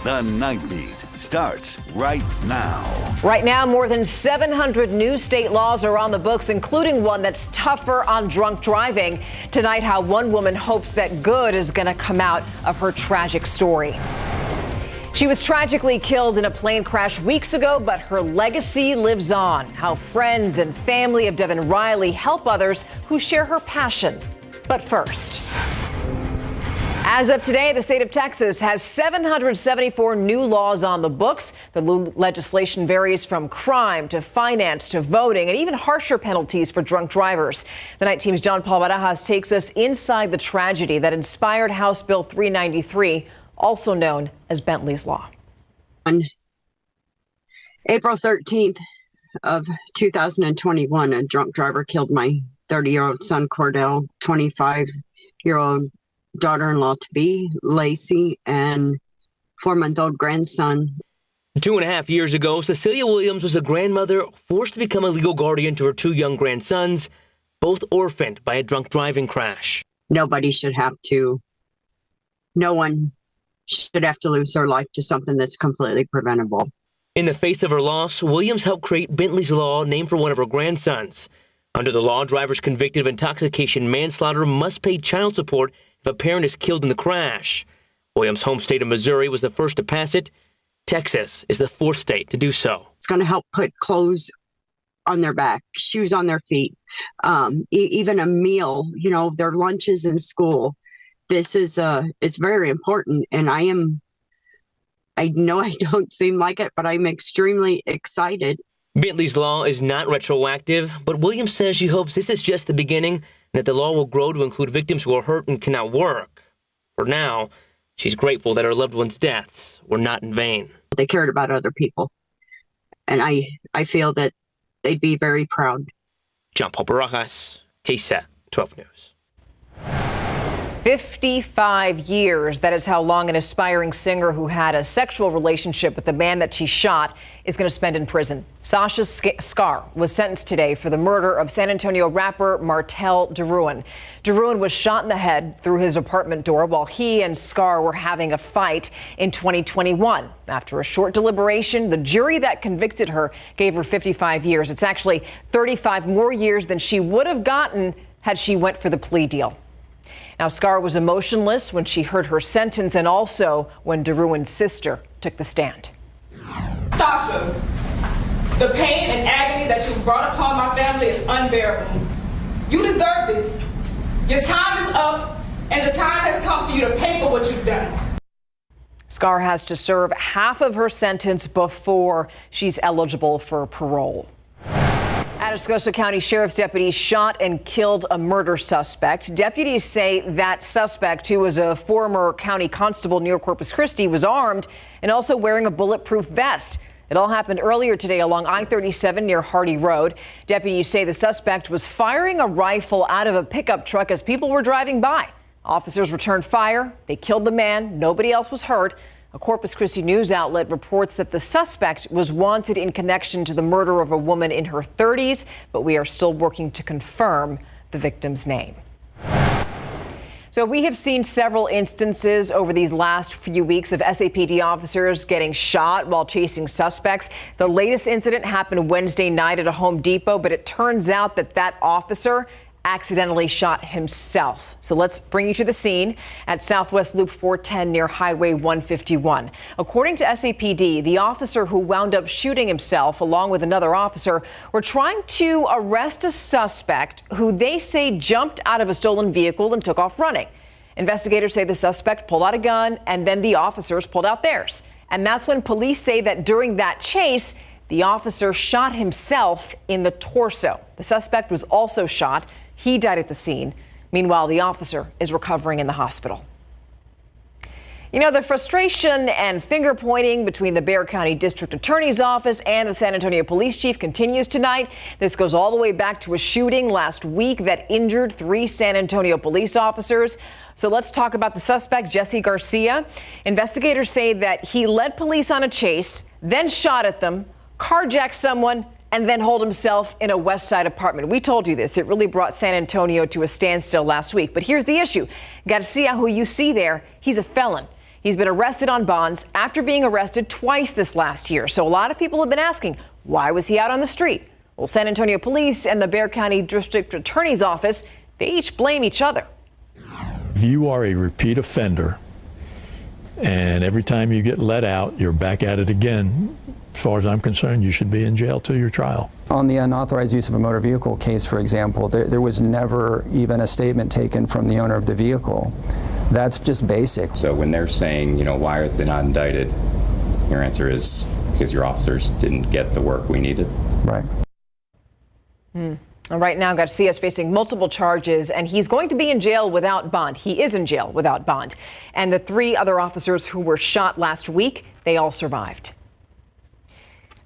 The Nightbeat starts right now. Right now, more than 700 new state laws are on the books, including one that's tougher on drunk driving. Tonight, how one woman hopes that good is going to come out of her tragic story. She was tragically killed in a plane crash weeks ago, but her legacy lives on. How friends and family of Devin Riley help others who share her passion. But first, as of today, the state of Texas has 774 new laws on the books. The legislation varies from crime to finance to voting and even harsher penalties for drunk drivers. The Night Team's John Paul Barajas takes us inside the tragedy that inspired House Bill 393, also known as Bentley's Law. On April 13th of 2021, a drunk driver killed my 30-year-old son, Cordell, 25-year-old daughter-in-law-to-be, Lacey, and 4-month-old grandson. 2.5 years ago, Cecilia Williams was a grandmother forced to become a legal guardian to her 2 young grandsons, both orphaned by a drunk driving crash. No one should have to lose their life to something that's completely preventable. In the face of her loss, Williams helped create Bentley's Law, named for one of her grandsons. Under the law, drivers convicted of intoxication manslaughter must pay child support if a parent is killed in the crash. Williams' home state of Missouri was the first to pass it. Texas is the 4th state to do so. It's going to help put clothes on their back, shoes on their feet, even a meal, their lunches in school. This is it's very important, and I know I don't seem like it, but I'm extremely excited. Bentley's Law is not retroactive, but Williams says she hopes this is just the beginning and that the law will grow to include victims who are hurt and cannot work. For now, she's grateful that her loved ones' deaths were not in vain. They cared about other people, and I feel that they'd be very proud. John Paul Barajas, KSAT 12 News. 55 years. That is how long an aspiring singer who had a sexual relationship with the man that she shot is going to spend in prison. Sasha Scar was sentenced today for the murder of San Antonio rapper Martel DeRuin. DeRuin was shot in the head through his apartment door while he and Scar were having a fight in 2021. After a short deliberation, the jury that convicted her gave her 55 years. It's actually 35 more years than she would have gotten had she went for the plea deal. Now, Scar was emotionless when she heard her sentence and also when DeRuin's sister took the stand. Sasha, the pain and agony that you brought upon my family is unbearable. You deserve this. Your time is up, and the time has come for you to pay for what you've done. Scar has to serve half of her sentence before she's eligible for parole. Atascosa County Sheriff's deputies shot and killed a murder suspect. Deputies say that suspect, who was a former county constable near Corpus Christi, was armed and also wearing a bulletproof vest. It all happened earlier today along I-37 near Hardy Road. Deputies say the suspect was firing a rifle out of a pickup truck as people were driving by. Officers returned fire. They killed the man. Nobody else was hurt. A Corpus Christi news outlet reports that the suspect was wanted in connection to the murder of a woman in her 30s, but we are still working to confirm the victim's name. So we have seen several instances over these last few weeks of SAPD officers getting shot while chasing suspects. The latest incident happened Wednesday night at a Home Depot, but it turns out that officer accidentally shot himself. So let's bring you to the scene at Southwest Loop 410 near Highway 151. According to SAPD, the officer who wound up shooting himself along with another officer were trying to arrest a suspect who they say jumped out of a stolen vehicle and took off running. Investigators say the suspect pulled out a gun and then the officers pulled out theirs. And that's when police say that during that chase, the officer shot himself in the torso. The suspect was also shot. He died at the scene. Meanwhile, the officer is recovering in the hospital. You know, the frustration and finger pointing between the Bexar County District Attorney's Office and the San Antonio Police Chief continues tonight. This goes all the way back to a shooting last week that injured 3 San Antonio police officers. So let's talk about the suspect, Jesse Garcia. Investigators say that he led police on a chase, then shot at them, carjacked someone, and then holed himself in a West Side apartment. We told you this. It really brought San Antonio to a standstill last week. But here's the issue. Garcia, who you see there, he's a felon. He's been arrested on bonds after being arrested twice this last year. So a lot of people have been asking, why was he out on the street? Well, San Antonio Police and the Bexar County District Attorney's Office, they each blame each other. If you are a repeat offender and every time you get let out, you're back at it again, as far as I'm concerned, you should be in jail till your trial. On the unauthorized use of a motor vehicle case, for example, there was never even a statement taken from the owner of the vehicle. That's just basic. So when they're saying, why are they not indicted? Your answer is because your officers didn't get the work we needed. Right. Right now, Garcia is facing multiple charges, and he's going to be in jail without bond. He is in jail without bond. And the 3 other officers who were shot last week, they all survived.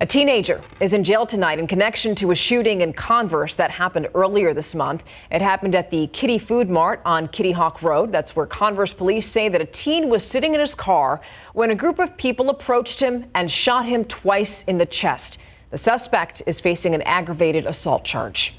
A teenager is in jail tonight in connection to a shooting in Converse that happened earlier this month. It happened at the Kitty Food Mart on Kitty Hawk Road. That's where Converse police say that a teen was sitting in his car when a group of people approached him and shot him twice in the chest. The suspect is facing an aggravated assault charge.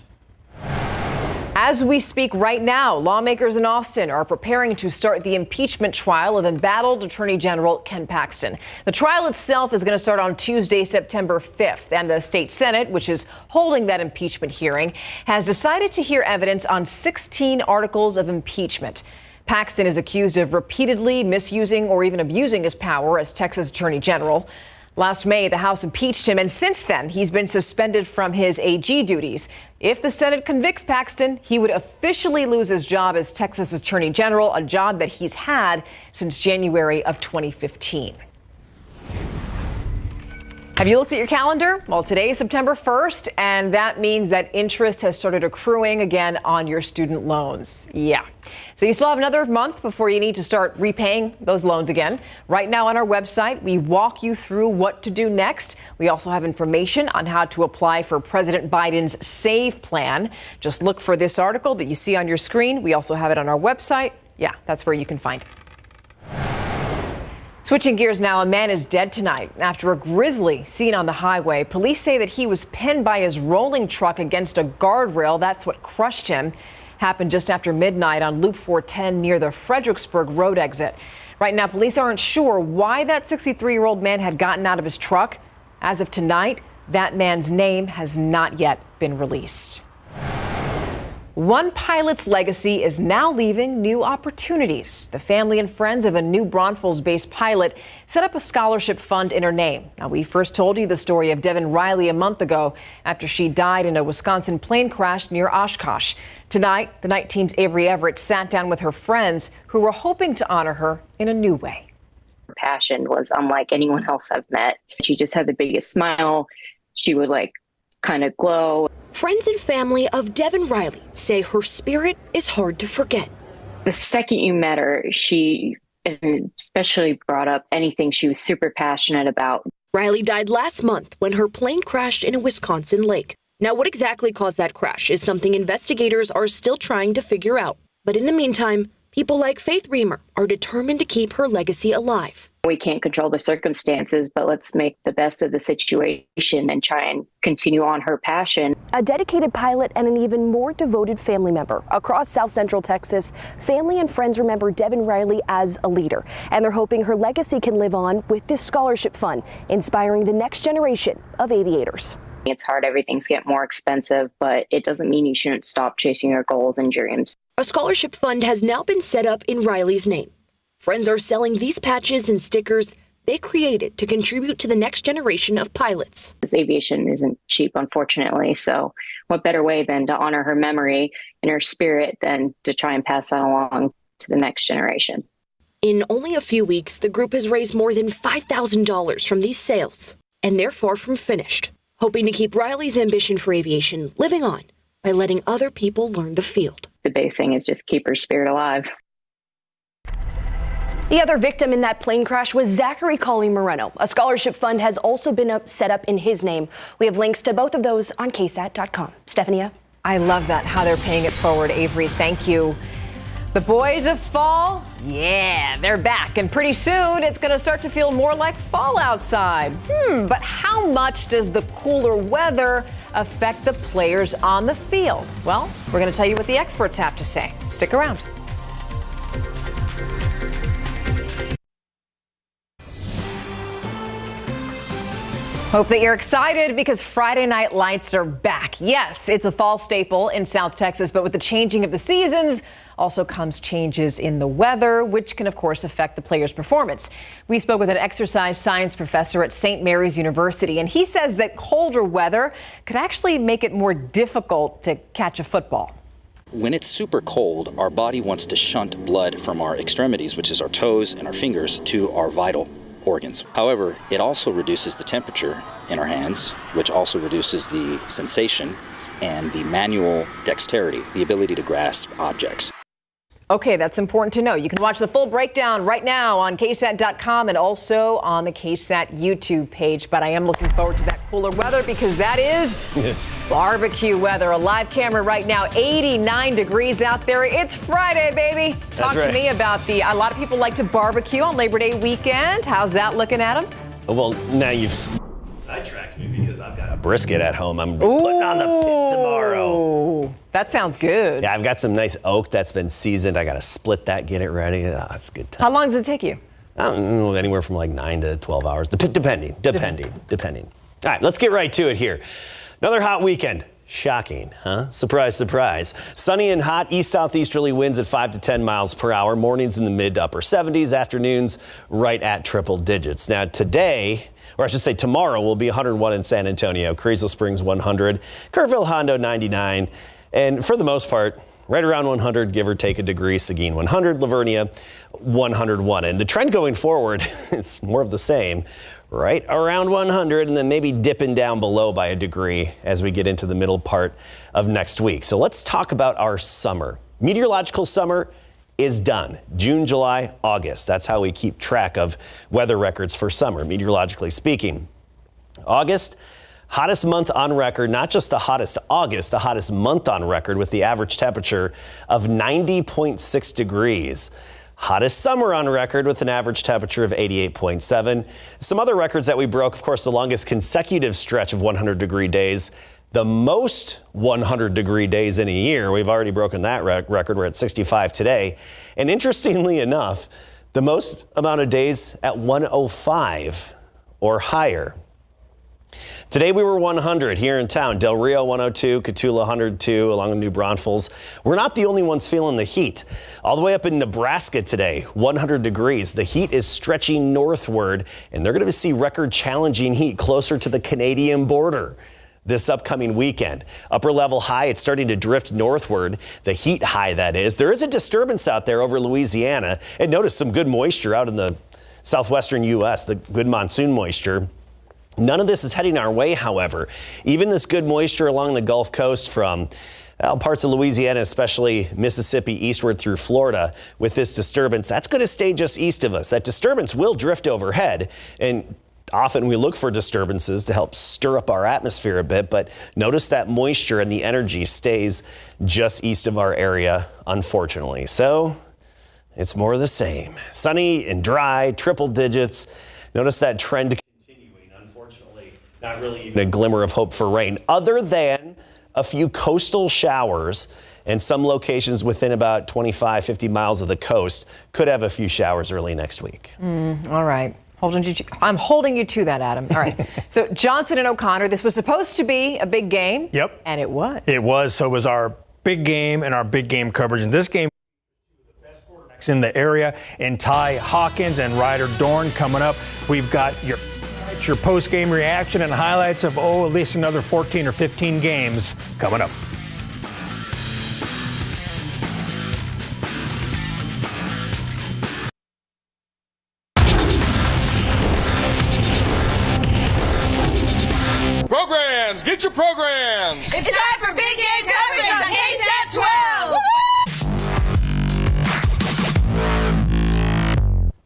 As we speak right now, lawmakers in Austin are preparing to start the impeachment trial of embattled Attorney General Ken Paxton. The trial itself is going to start on Tuesday, September 5th, and the state Senate, which is holding that impeachment hearing, has decided to hear evidence on 16 articles of impeachment. Paxton is accused of repeatedly misusing or even abusing his power as Texas Attorney General. Last May, the House impeached him, and since then, he's been suspended from his AG duties. If the Senate convicts Paxton, he would officially lose his job as Texas Attorney General, a job that he's had since January of 2015. Have you looked at your calendar? Well, today is September 1st, and that means that interest has started accruing again on your student loans. Yeah. So you still have another month before you need to start repaying those loans again. Right now on our website, we walk you through what to do next. We also have information on how to apply for President Biden's SAVE plan. Just look for this article that you see on your screen. We also have it on our website. Yeah, that's where you can find it. Switching gears now, a man is dead tonight after a grisly scene on the highway. Police say that he was pinned by his rolling truck against a guardrail. That's what crushed him. Happened just after midnight on Loop 410 near the Fredericksburg Road exit. Right now, police aren't sure why that 63-year-old man had gotten out of his truck. As of tonight, that man's name has not yet been released. One pilot's legacy is now leaving new opportunities. The family and friends of a New Braunfels-based pilot set up a scholarship fund in her name. Now, we first told you the story of Devin Riley a month ago after she died in a Wisconsin plane crash near Oshkosh. Tonight, the night team's Avery Everett sat down with her friends who were hoping to honor her in a new way. Her passion was unlike anyone else I've met. She just had the biggest smile. She would kind of glow. Friends and family of Devin Riley say her spirit is hard to forget. The second you met her, she especially brought up anything she was super passionate about. Riley died last month when her plane crashed in a Wisconsin lake. Now, what exactly caused that crash is something investigators are still trying to figure out. But in the meantime, people like Faith Reamer are determined to keep her legacy alive. We can't control the circumstances, but let's make the best of the situation and try and continue on her passion. A dedicated pilot and an even more devoted family member. Across South Central Texas, family and friends remember Devin Riley as a leader, and they're hoping her legacy can live on with this scholarship fund, inspiring the next generation of aviators. It's hard, everything's getting more expensive, but it doesn't mean you shouldn't stop chasing your goals and dreams. A scholarship fund has now been set up in Riley's name. Friends are selling these patches and stickers they created to contribute to the next generation of pilots. This aviation isn't cheap, unfortunately, so what better way than to honor her memory and her spirit than to try and pass that along to the next generation. In only a few weeks, the group has raised more than $5,000 from these sales, and they're far from finished, hoping to keep Riley's ambition for aviation living on by letting other people learn the field. The base thing is just keep her spirit alive. The other victim in that plane crash was Zachary Colley Moreno. A scholarship fund has also been set up in his name. We have links to both of those on KSAT.com. Stephanie? I love that, how they're paying it forward. Avery, thank you. The boys of fall, yeah, they're back. And pretty soon, it's going to start to feel more like fall outside. But how much does the cooler weather affect the players on the field? Well, we're going to tell you what the experts have to say. Stick around. Hope that you're excited because Friday Night Lights are back. Yes, it's a fall staple in South Texas, but with the changing of the seasons also comes changes in the weather, which can, of course, affect the players' performance. We spoke with an exercise science professor at St. Mary's University, and he says that colder weather could actually make it more difficult to catch a football. When it's super cold, our body wants to shunt blood from our extremities, which is our toes and our fingers, to our vital organs. However, it also reduces the temperature in our hands, which also reduces the sensation and the manual dexterity, the ability to grasp objects. Okay, that's important to know. You can watch the full breakdown right now on KSAT.com and also on the KSAT YouTube page. But I am looking forward to that cooler weather because that is barbecue weather. A live camera right now, 89 degrees out there. It's Friday, baby. Talk to me about a lot of people like to barbecue on Labor Day weekend. How's that looking, Adam? Well, now you've sidetracked me because I've got a brisket at home. I'm putting on the pit tomorrow. That sounds good. Yeah, I've got some nice oak that's been seasoned. I got to split that, get it ready. Oh, that's a good time. How long does it take you? I don't know, anywhere from like 9 to 12 hours, depending. All right, let's get right to it here. Another hot weekend. Shocking, huh? Surprise, surprise. Sunny and hot, east-southeasterly winds at 5 to 10 miles per hour. Mornings in the mid to upper 70s, afternoons right at triple digits. Now today, or I should say tomorrow, will be 101 in San Antonio, Carrizo Springs 100, Kerrville, Hondo 99, and for the most part, right around 100, give or take a degree. Seguin 100, Lavernia 101. And the trend going forward is more of the same. Right around 100 and then maybe dipping down below by a degree as we get into the middle part of next week. So let's talk about our summer. Meteorological summer is done. June, July, August. That's how we keep track of weather records for summer, meteorologically speaking. August, hottest month on record, not just the hottest August, the hottest month on record with the average temperature of 90.6 degrees. Hottest summer on record with an average temperature of 88.7. Some other records that we broke, of course, the longest consecutive stretch of 100-degree days, the most 100-degree days in a year. We've already broken that record. We're at 65 today. And interestingly enough, the most amount of days at 105 or higher. Today we were 100 here in town. Del Rio 102, Cotulla 102 along the New Braunfels. We're not the only ones feeling the heat. All the way up in Nebraska today, 100 degrees. The heat is stretching northward and they're going to see record challenging heat closer to the Canadian border this upcoming weekend. Upper level high, it's starting to drift northward. The heat high, that is. There is a disturbance out there over Louisiana, and notice some good moisture out in the southwestern U.S., the good monsoon moisture. None of this is heading our way, however. Even this good moisture along the Gulf Coast from parts of Louisiana, especially Mississippi, eastward through Florida, with this disturbance, that's going to stay just east of us. That disturbance will drift overhead, and often we look for disturbances to help stir up our atmosphere a bit, but notice that moisture and the energy stays just east of our area, unfortunately. So it's more of the same. Sunny and dry, triple digits. Notice that trend continuing. Unfortunately, not really even a glimmer of hope for rain, other than a few coastal showers, and some locations within about 25, 50 miles of the coast could have a few showers early next week. All right. I'm holding you to that, Adam. All right. So Johnson and O'Connor, this was supposed to be a big game. Yep. And it was. It was. So it was our big game and our big game coverage. In this game, the best quarterbacks in the area, and Ty Hawkins and Ryder Dorn coming up. We've got your post-game reaction and highlights of, at least another 14 or 15 games coming up. Programs! Get your programs! It's time for Big Game coverage on KSAT 12!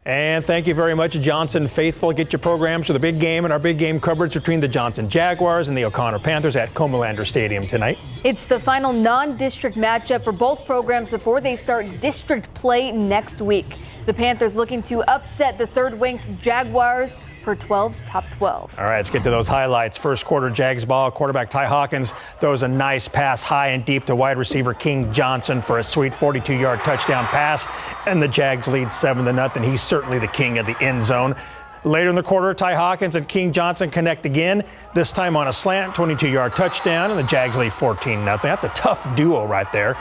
And thank you very much, Johnson faithful. Get your programs for the big game and our big game coverage between the Johnson Jaguars and the O'Connor Panthers at Comalander Stadium tonight. It's the final non-district matchup for both programs before they start district play next week. The Panthers looking to upset the third-ranked Jaguars per 12's Top 12. All right, let's get to those highlights. First quarter, Jags ball. Quarterback Ty Hawkins throws a nice pass high and deep to wide receiver King Johnson for a sweet 42-yard touchdown pass, and the Jags lead 7-0. He's certainly the king of the end zone. Later in the quarter, Ty Hawkins and King Johnson connect again, this time on a slant, 22-yard touchdown, and the Jags lead 14-0. That's a tough duo right there.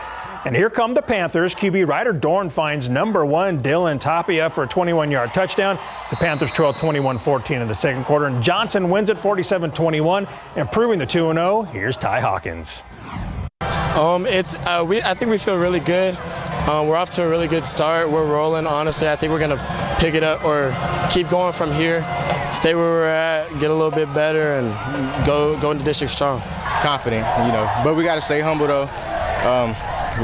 And here come the Panthers. QB Ryder Dorn finds number 1 Dylan Tapia for a 21-yard touchdown. The Panthers trail 21-14 in the second quarter, and Johnson wins it 47-21, improving the 2-0. Here's Ty Hawkins. I think we feel really good. We're off to a really good start. We're rolling. Honestly, I think we're gonna pick it up or keep going from here. Stay where we're at, get a little bit better, and go into district strong. Confident, but we got to stay humble though.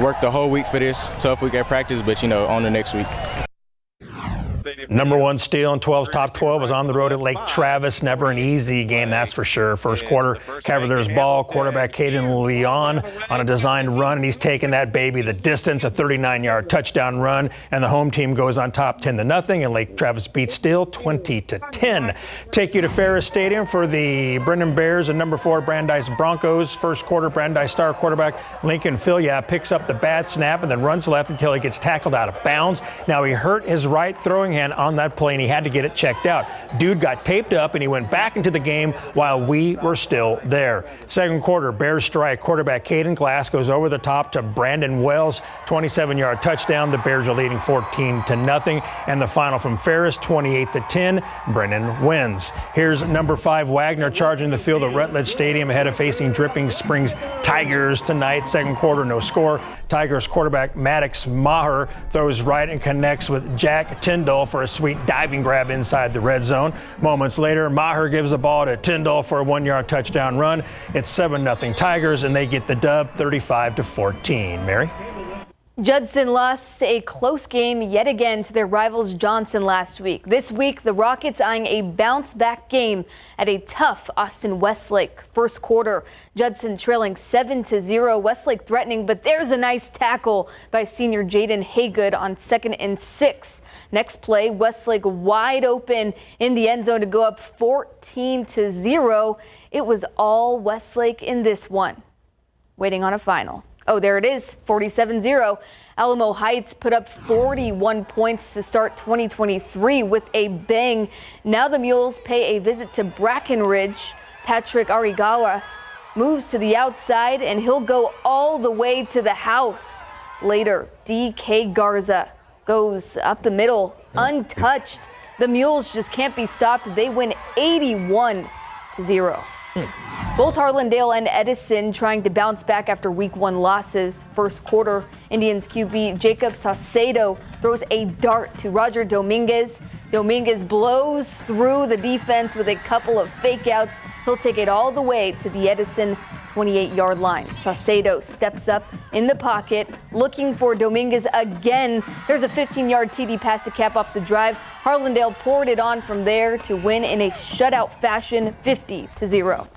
Worked the whole week for this. Tough week at practice, but on the next week. Number 1 steal in 12's top 12 was on the road at Lake Travis. Never an easy game, that's for sure. First quarter, Cavaliers ball. Quarterback Caden Leon on a designed run, and he's taking that baby the distance, a 39-yard touchdown run, and the home team goes on top 10-0, and Lake Travis beats Steele 20-10. Take you to Ferris Stadium for the Brendan Bears and number 4 Brandeis Broncos. First quarter, Brandeis star quarterback Lincoln Filia picks up the bad snap and then runs left until he gets tackled out of bounds. Now he hurt his right throwing hand on that play, and he had to get it checked out. Dude got taped up, and he went back into the game while we were still there. Second quarter, Bears strike. Quarterback Caden Glass goes over the top to Brandon Wells, 27-yard touchdown. The Bears are leading 14-0, and the final from Ferris, 28-10. Brennan wins. Here's number 5 Wagner charging the field at Rutledge Stadium ahead of facing Dripping Springs Tigers tonight. Second quarter, no score. Tigers quarterback Maddox Maher throws right and connects with Jack Tyndall for a sweet diving grab inside the red zone. Moments later, Maher gives the ball to Tyndall for a 1-yard touchdown run. It's 7-0 Tigers, and they get the dub 35-14. Mary? Judson lost a close game yet again to their rivals Johnson last week. This week, the Rockets eyeing a bounce-back game at a tough Austin Westlake. First quarter, Judson trailing 7-0. Westlake threatening, but there's a nice tackle by senior Jaden Haygood on 2nd and 6. Next play, Westlake wide open in the end zone to go up 14-0. It was all Westlake in this one. Waiting on a final. Oh, there it is, 47-0. Alamo Heights put up 41 points to start 2023 with a bang. Now the Mules pay a visit to Brackenridge. Patrick Arigawa moves to the outside, and he'll go all the way to the house. Later, DK Garza goes up the middle, untouched. The Mules just can't be stopped. They win 81-0. Both Harlandale and Edison trying to bounce back after week 1 losses. First quarter, Indians QB Jacob Saucedo throws a dart to Roger Dominguez. Dominguez blows through the defense with a couple of fake outs. He'll take it all the way to the Edison 28-yard line. Saucedo steps up in the pocket, looking for Dominguez again. There's a 15-yard TD pass to cap off the drive. Harlandale poured it on from there to win in a shutout fashion, 50-0.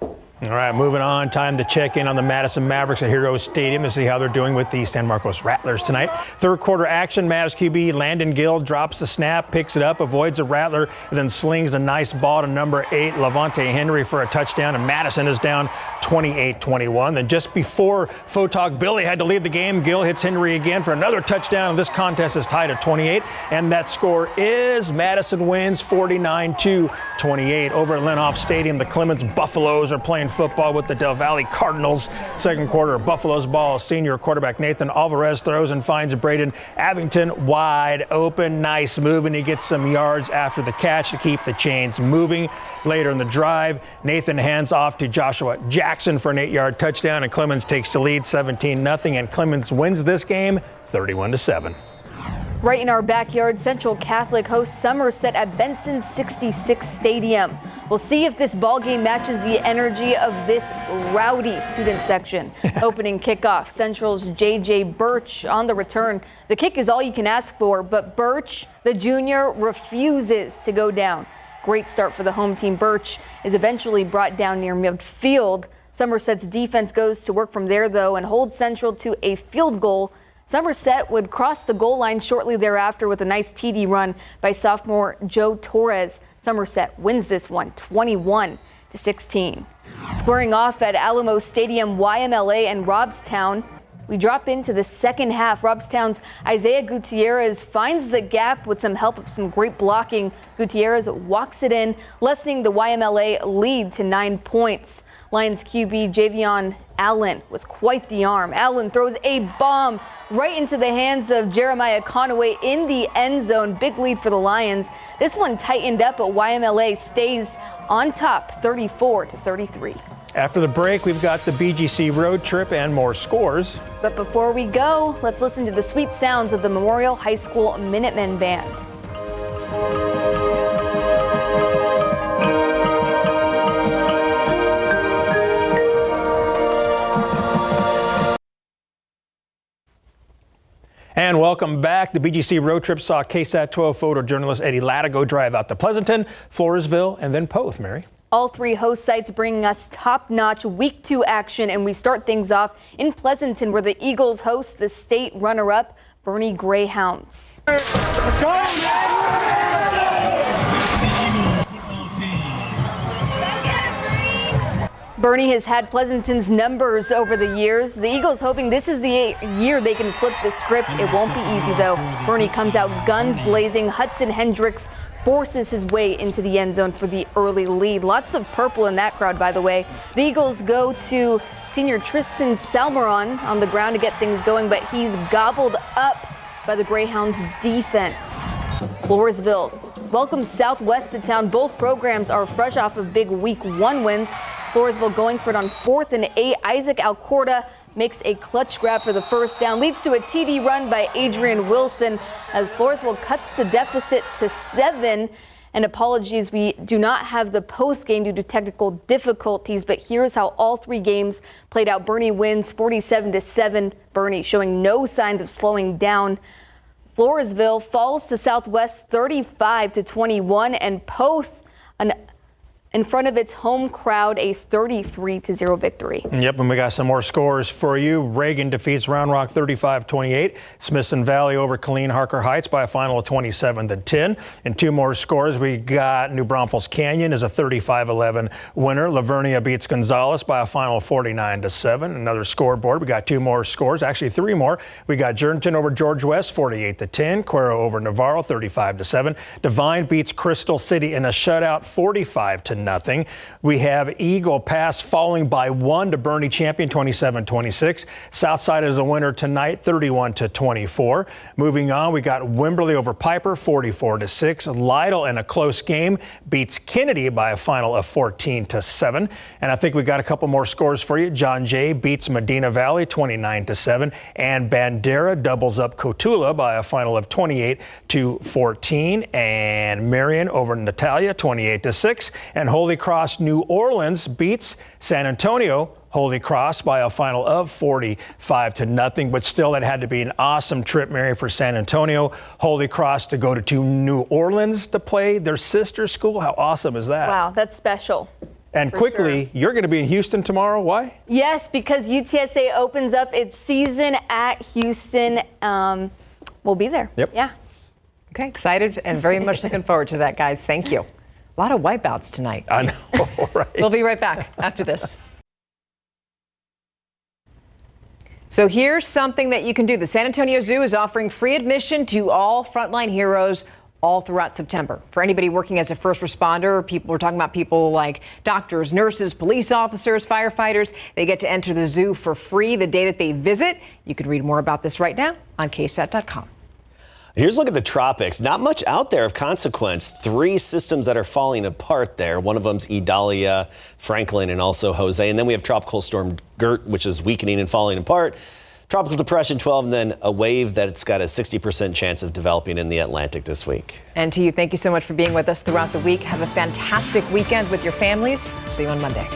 All right, moving on. Time to check in on the Madison Mavericks at Hero Stadium to see how they're doing with the San Marcos Rattlers tonight. Third quarter action, Mavs QB Landon Gill drops the snap, picks it up, avoids a Rattler, and then slings a nice ball to number 8, Levante Henry, for a touchdown, and Madison is down 28-21. Then just before Photog Billy had to leave the game, Gill hits Henry again for another touchdown, and this contest is tied at 28, and that score is Madison wins 49-28. Over at Lenhoff Stadium, the Clements Buffaloes are playing football with the Del Valle Cardinals. Second quarter, Buffalo's ball. Senior quarterback Nathan Alvarez throws and finds Braden Abington wide open. Nice move, and he gets some yards after the catch to keep the chains moving. Later in the drive, Nathan hands off to Joshua Jackson for an 8-yard touchdown, and Clemens takes the lead 17-0, and Clemens wins this game 31-7. Right in our backyard, Central Catholic hosts Somerset at Benson 66 Stadium. We'll see if this ball game matches the energy of this rowdy student section. Opening kickoff, Central's J.J. Birch on the return. The kick is all you can ask for, but Birch, the junior, refuses to go down. Great start for the home team. Birch is eventually brought down near midfield. Somerset's defense goes to work from there, though, and holds Central to a field goal. Somerset would cross the goal line shortly thereafter with a nice TD run by sophomore Joe Torres. Somerset wins this one 21-16. Squaring off at Alamo Stadium, YMLA and Robstown. We drop into the second half. Robstown's Isaiah Gutierrez finds the gap with some help of some great blocking. Gutierrez walks it in, lessening the YMLA lead to 9 points. Lions QB Javion Allen with quite the arm. Allen throws a bomb right into the hands of Jeremiah Conaway in the end zone. Big lead for the Lions. This one tightened up, but YMLA stays on top, 34-33. After the break, we've got the BGC road trip and more scores. But before we go, let's listen to the sweet sounds of the Memorial High School Minutemen Band. And welcome back. The BGC road trip saw KSAT 12 photojournalist Eddie Latigo drive out to Pleasanton, Floresville, and then Poth. Mary? All three host sites bringing us top-notch Week 2 action, and we start things off in Pleasanton, where the Eagles host the state runner-up, Bernie Greyhounds. Bernie has had Pleasanton's numbers over the years. The Eagles hoping this is the year they can flip the script. It won't be easy, though. Bernie comes out guns blazing. Hudson Hendricks forces his way into the end zone for the early lead. Lots of purple in that crowd, by the way. The Eagles go to senior Tristan Salmeron on the ground to get things going, but he's gobbled up by the Greyhounds defense. Floresville welcomes Southwest to town. Both programs are fresh off of big Week 1 wins. Floresville going for it on 4th and 8. Isaac Alcorta makes a clutch grab for the first down, leads to a TD run by Adrian Wilson as Floresville cuts the deficit to 7. And apologies, we do not have the post game due to technical difficulties, but here's how all three games played out. Bernie wins 47-7. Bernie showing no signs of slowing down. Floresville falls to Southwest 35-21, and Poth in front of its home crowd, a 33-0 victory. Yep, and we got some more scores for you. Reagan defeats Round Rock 35-28. Smithson Valley over Killeen Harker Heights by a final of 27-10. And two more scores. We got New Braunfels Canyon is a 35-11 winner. Lavernia beats Gonzales by a final of 49-7. Another scoreboard. We got two more scores, actually three more. We got Jordanton over George West 48-10. Cuero over Navarro 35-7. Devine beats Crystal City in a shutout 45-0. We have Eagle Pass falling by 1 to Bernie Champion 27-26. Southside is a winner tonight 31-24. Moving on, we got Wimberley over Piper 44-6. Lytle in a close game beats Kennedy by a final of 14-7. And I think we got a couple more scores for you. John Jay beats Medina Valley 29-7. And Bandera doubles up Cotula by a final of 28-14. And Marion over Natalia 28-6. And Holy Cross New Orleans beats San Antonio Holy Cross by a final of 45-0. But still, that had to be an awesome trip, Mary, for San Antonio Holy Cross to go to New Orleans to play their sister school. How awesome is that? Wow, that's special. And quickly, you're going to be in Houston tomorrow. Why? Yes, because UTSA opens up its season at Houston. We'll be there. Yep. Yeah. Okay, excited and very much looking forward to that, guys. Thank you. A lot of wipeouts tonight. I know, right? We'll be right back after this. So here's something that you can do. The San Antonio Zoo is offering free admission to all frontline heroes all throughout September. For anybody working as a first responder, we're talking about people like doctors, nurses, police officers, firefighters. They get to enter the zoo for free the day that they visit. You can read more about this right now on KSAT.com. Here's a look at the tropics. Not much out there of consequence. 3 systems that are falling apart there. One of them's Idalia, Franklin, and also Jose. And then we have Tropical Storm Gert, which is weakening and falling apart. Tropical Depression 12, and then a wave that's got a 60% chance of developing in the Atlantic this week. And to you, thank you so much for being with us throughout the week. Have a fantastic weekend with your families. See you on Monday.